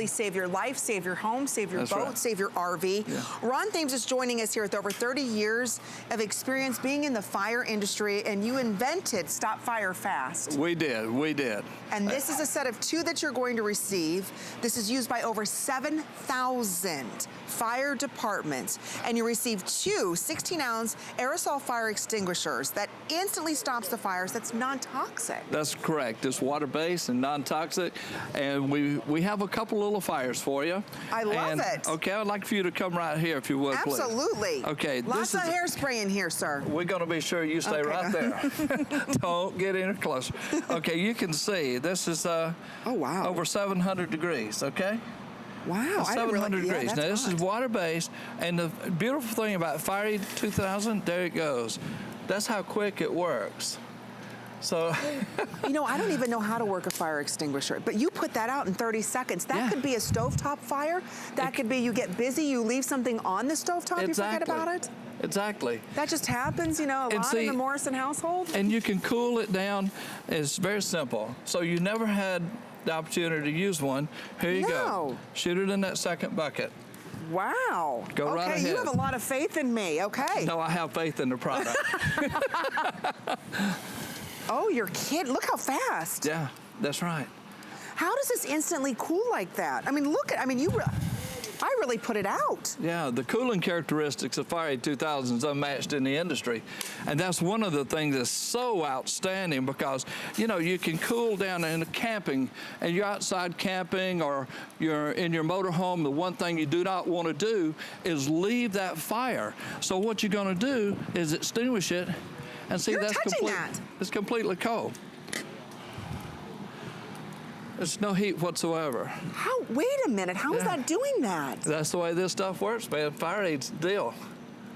Save your life, save your home, save your boat, right. save your RV. Yeah. Ron Thames is joining us here with over 30 years of experience being in the fire industry, and you invented Stop Fire Fast. We did. And this is a set of 2 that you're going to receive. This is used by over 7,000 fire departments, and you receive 2 16-ounce aerosol fire extinguishers that instantly stops the fires. That's non-toxic. That's correct. It's water-based and non-toxic, and we have a couple little fires for you. I love it. Okay, I'd like for you to come right here if you would, please. Absolutely. Okay. Lots of hairspray in here, sir. We're going to be sure you stay right there. Don't get any closer. Okay, you can see this is oh, wow. over 700 degrees, okay? Wow, 700 degrees. Yeah, now this is water-based, and the beautiful thing about FireAde 2000, there it goes. That's how quick it works. So, you know, I don't even know how to work a fire extinguisher, but you put that out in 30 seconds. That could be a stovetop fire. That could be you get busy, you leave something on the stovetop, you forget about it. Exactly. That just happens, you know, a lot in the Morrison household. And you can cool it down. It's very simple. So you never had the opportunity to use one. Here you go. Shoot it in that second bucket. Wow. Go right ahead. You have a lot of faith in me. Okay. No, I have faith in the product. Oh, you're kidding. Look how fast. Yeah, that's right. How does this instantly cool like that? I mean, look at, I really put it out. Yeah, the cooling characteristics of FireAde 2000 is unmatched in the industry. And that's one of the things that's so outstanding because, you know, you can cool down in camping, and you're outside camping or you're in your motorhome. The one thing you do not want to do is leave that fire. So what you're going to do is extinguish it. And see, it's completely cold. There's no heat whatsoever. Wait a minute, how is that doing that? That's the way this stuff works, man. FireAde's the deal.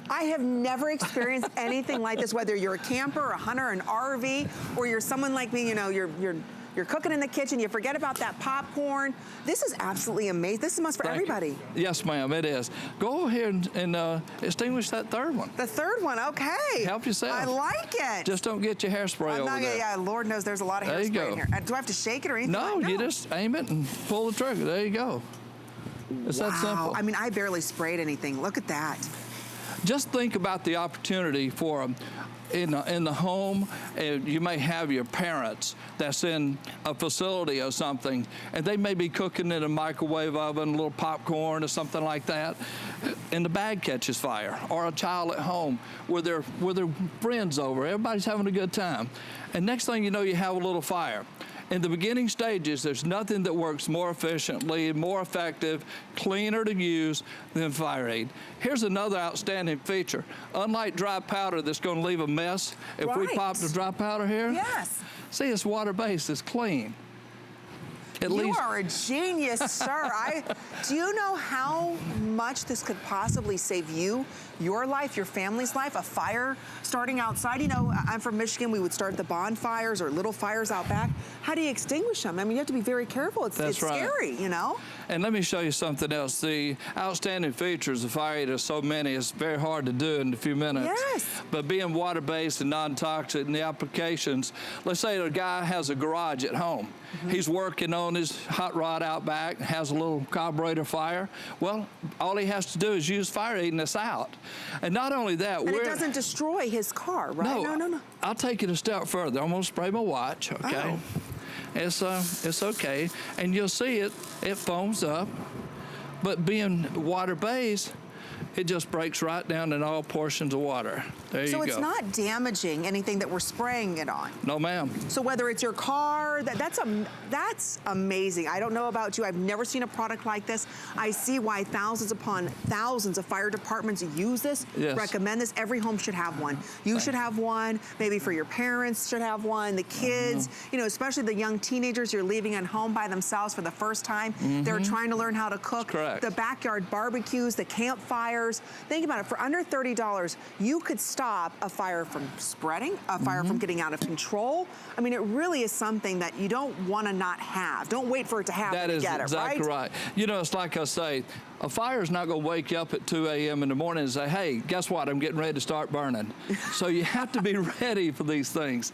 I have never experienced anything like this, whether you're a camper, a hunter, an RV, or you're someone like me, you know, you're cooking in the kitchen, you forget about that popcorn. This is absolutely amazing. This is a must for everybody. Yes, ma'am, it is. Go ahead and extinguish that third one. The third one, okay. Help yourself. I like it. Just don't get your hairspray over there. Yeah, Lord knows there's a lot of hairspray in here. Do I have to shake it or anything? No, you just aim it and pull the trigger. There you go. It's that simple. I mean, I barely sprayed anything. Look at that. Just think about the opportunity for in the home. You may have your parents that's in a facility or something, and they may be cooking in a microwave oven, a little popcorn or something like that, and the bag catches fire, or a child at home with their friends over. Everybody's having a good time, and next thing you know, you have a little fire. In the beginning stages, there's nothing that works more efficiently, more effective, cleaner to use than FireAde. Here's another outstanding feature. Unlike dry powder that's going to leave a mess, if we pop the dry powder here, see, it's water-based, it's clean. You are a genius, sir. Do you know how much this could possibly save you, your life, your family's life? A fire starting outside. You know, I'm from Michigan. We would start the bonfires or little fires out back. How do you extinguish them? I mean, you have to be very careful. It's scary, you know? And let me show you something else. The outstanding features of FireAde are so many, it's very hard to do in a few minutes. Yes. But being water-based and non-toxic in the applications, let's say a guy has a garage at home. He's working on his hot rod out back, has a little carburetor fire. Well, all he has to do is use FireAde and it's out. And not only that, it doesn't destroy his car, right? No. I'll take it a step further. I'm gonna spray my watch, okay? It's okay, and you'll see it foams up, but being water-based, it just breaks right down in all portions of water. There you go. So it's not damaging anything that we're spraying it on? No, ma'am. So whether it's your car, that's amazing. I don't know about you. I've never seen a product like this. I see why thousands upon thousands of fire departments use this, recommend this. Every home should have one. You should have one. Maybe for your parents should have one. The kids, you know, especially the young teenagers you're leaving at home by themselves for the first time. They're trying to learn how to cook. Correct. The backyard barbecues, the campfires. Think about it. For under $30, you could stop a fire from spreading, a fire from getting out of control. I mean, it really is something that you don't want to not have. Don't wait for it to happen to get it, right? That is exactly right. You know, it's like I say, A fire is not going to wake you up at 2 a.m. in the morning and say, hey, guess what? I'm getting ready to start burning. So you have to be ready for these things.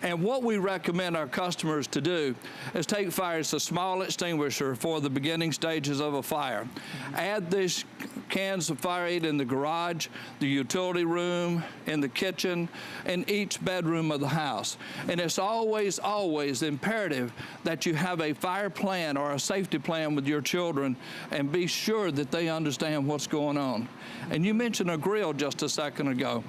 And what we recommend our customers to do is take fire. It's a small extinguisher for the beginning stages of a fire. Add these cans of FireAde in the garage, the utility room, in the kitchen, in each bedroom of the house. And it's always, always imperative that you have a fire plan or a safety plan with your children and be sure that they understand what's going on. And you mentioned a grill just a second ago.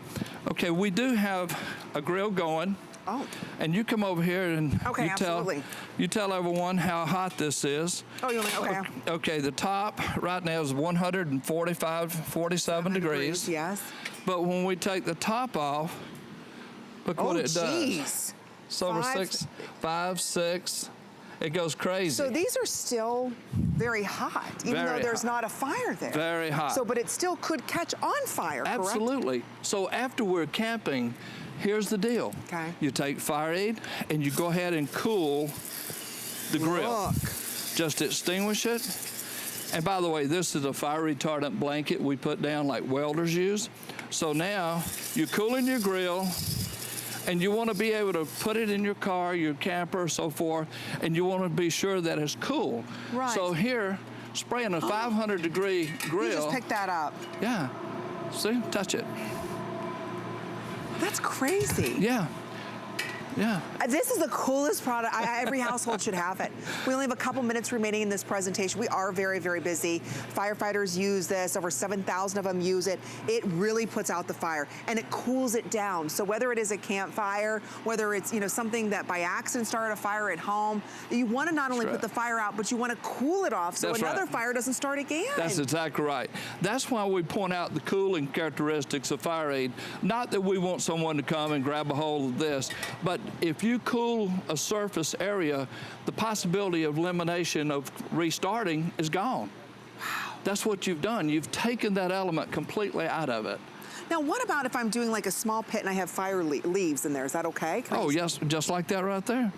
Okay, we do have a grill going. Oh. And you come over here and you tell everyone how hot this is. Oh, you want me? Okay. Okay, the top right now is 145, 47 degrees. Yes. But when we take the top off, look what it does. Geez. It's over 5, 6. It goes crazy. So these are still very hot, even though there's not a fire there. Very hot. So, but it still could catch on fire, correct? Absolutely. So after we're camping, here's the deal. Okay. You take FireAde and you go ahead and cool the grill. Look. Just extinguish it. And by the way, this is a fire retardant blanket we put down like welders use. So now you're cooling your grill, and you want to be able to put it in your car, your camper, so forth, and you want to be sure that it's cool. Right. So here, spraying a 500-degree grill. You just picked that up. Yeah. See? Touch it. That's crazy. Yeah. Yeah. This is the coolest product. Every household should have it. We only have a couple minutes remaining in this presentation. We are very, very busy. Firefighters use this. Over 7,000 of them use it. It really puts out the fire, and it cools it down. So whether it is a campfire, whether it's something that by accident started a fire at home, you want to not only put the fire out, but you want to cool it off so another fire doesn't start again. That's exactly right. That's why we point out the cooling characteristics of FireAde. Not that we want someone to come and grab a hold of this, but if you cool a surface area, the possibility of elimination of restarting is gone. Wow. That's what you've done. You've taken that element completely out of it. Now, what about if I'm doing like a small pit and I have fire leaves in there? Is that okay? Yes, just like that right there.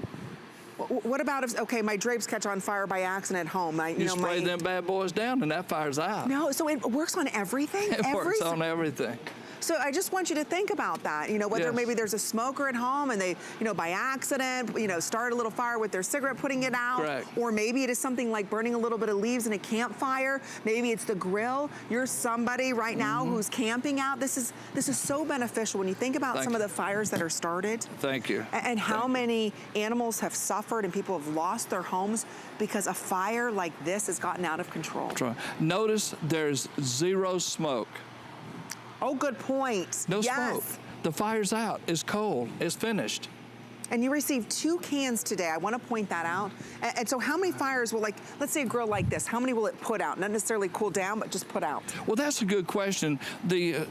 What about if, my drapes catch on fire by accident at home? You spray them bad boys down and that fire's out. No, so it works on everything? It works on everything. So I just want you to think about that, whether maybe there's a smoker at home and they, by accident, start a little fire with their cigarette, putting it out. Correct. Or maybe it is something like burning a little bit of leaves in a campfire. Maybe it's the grill. You're somebody right now who's camping out. This is so beneficial when you think about some of the fires that are started. Thank you. And how many animals have suffered and people have lost their homes because a fire like this has gotten out of control. Notice there's zero smoke. Oh, good point. No smoke. The fire's out. It's cold. It's finished. And you received 2 cans today. I want to point that out. And so how many fires will, let's say a grill like this, how many will it put out? Not necessarily cool down, but just put out. Well, that's a good question. The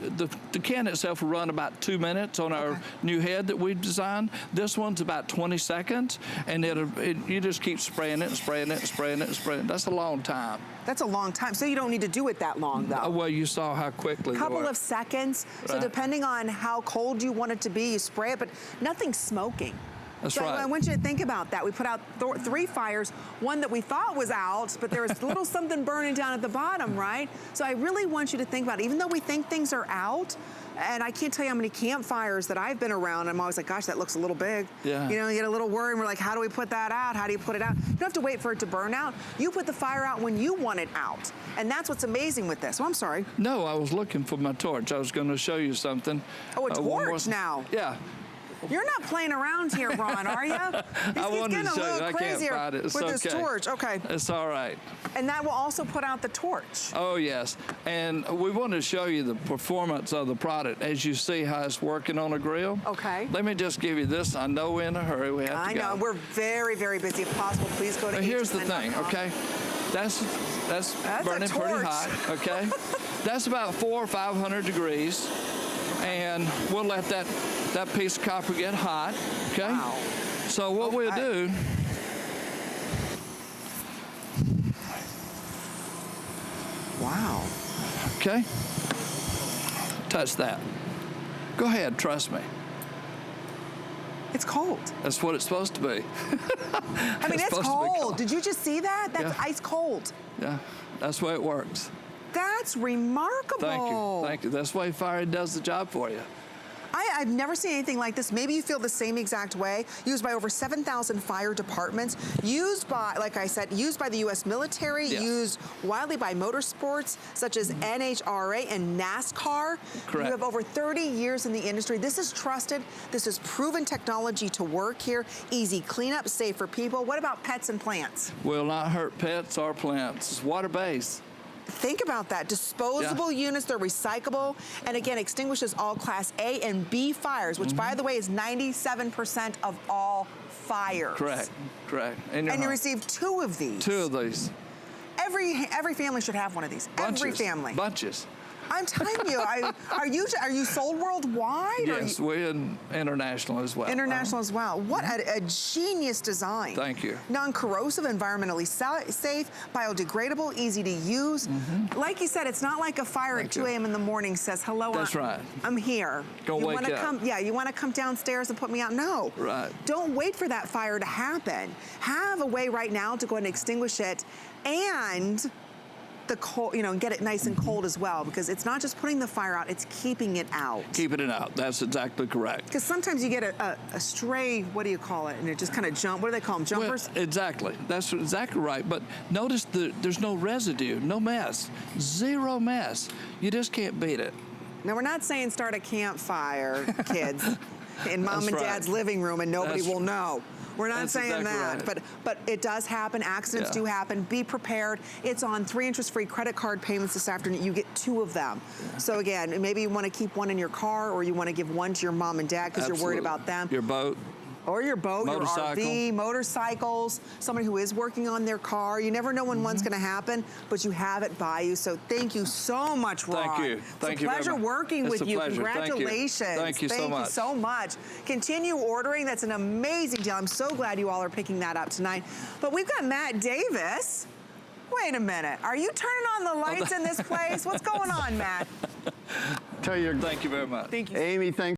can itself will run about 2 minutes on our new head that we've designed. This one's about 20 seconds, and you just keep spraying it, spraying it, spraying it, spraying it. That's a long time. That's a long time. So you don't need to do it that long, though. Well, you saw how quickly. A couple of seconds. Right. So depending on how cold you want it to be, you spray it, but nothing's smoking. That's right. I want you to think about that. We put out 3 fires, one that we thought was out, but there was a little something burning down at the bottom, right? So I really want you to think about it. Even though we think things are out, and I can't tell you how many campfires that I've been around, I'm always like, gosh, that looks a little big. Yeah. You get a little worried, and we're like, how do we put that out? How do you put it out? You don't have to wait for it to burn out. You put the fire out when you want it out. And that's what's amazing with this. Oh, I'm sorry. No, I was looking for my torch. I was going to show you something. Oh, a torch now. Yeah. You're not playing around here, Ron, are you? I wanted to show you. I can't find it. It's with this torch. Okay. It's all right. And that will also put out the torch. Oh, yes. And we want to show you the performance of the product as you see how it's working on a grill. Okay. Let me just give you this. I know we're in a hurry. We have to go. I know. We're very, very busy. If possible, please go to Here's the thing, okay? That's burning pretty hot, okay? That's about 400 or 500 degrees. And we'll let that piece of copper get hot, okay? Wow. So what we'll do, wow. Okay? Touch that. Go ahead, trust me. It's cold. That's what it's supposed to be. I mean, it's cold. Did you just see that? That's ice cold. Yeah, that's the way it works. That's remarkable. Thank you. Thank you. That's why FireAde does the job for you. I've never seen anything like this. Maybe you feel the same exact way. Used by over 7,000 fire departments. Used by, like I said, used by the U.S. military. Yes. Used widely by motorsports such as NHRA and NASCAR. Correct. You have over 30 years in the industry. This is trusted. This is proven technology to work here. Easy cleanup, safe for people. What about pets and plants? Will not hurt pets or plants. It's water-based. Think about that. Disposable units, they're recyclable. And again, extinguishes all Class A and B fires, which by the way is 97% of all fires. Correct, correct. And you receive 2 of these. 2 of these. Every family should have one of these. Bunches, every family. Bunches. I'm telling you, are you sold worldwide? Yes, we're international as well. International as well. What a genius design. Thank you. Non-corrosive, environmentally safe, biodegradable, easy to use. Like you said, it's not like a fire at 2 a.m. in the morning says, hello, That's right. I'm here. Go you wake wanna up. come? Yeah, you want to come downstairs and put me out? No. Right. Don't wait for that fire to happen. Have a way right now to go and extinguish it, and the cold, get it nice and cold as well, because it's not just putting the fire out, it's keeping it out. Keeping it out, that's exactly correct. Because sometimes you get a stray, what do you call it, and it just kind of what do they call them, jumpers? Well, exactly, that's exactly right. But notice there's no residue, no mess, 0 mess. You just can't beat it. Now, we're not saying start a campfire, kids, in mom and dad's living room and nobody will know. We're not saying exactly that, but it does happen. Accidents do happen. Be prepared. It's on 3 interest-free credit card payments this afternoon. You get 2 of them. So again, maybe you want to keep 1 in your car, or you want to give 1 to your mom and dad because you're worried about them. Your boat. Or your boat, Motorcycle. your RV, motorcycles, somebody who is working on their car. You never know when one's going to happen, but you have it by you. So thank you so much, Ron. Thank you. Thank you very much. It's a pleasure working with you. Pleasure. Congratulations. Thank you so much. Thank you so much. Continue ordering. That's an amazing deal. I'm so glad you all are picking that up tonight. But we've got Matt Davis. Wait a minute. Are you turning on the lights in this place? What's going on, Matt? Tell you, thank you very much. Thank you. Amy, thank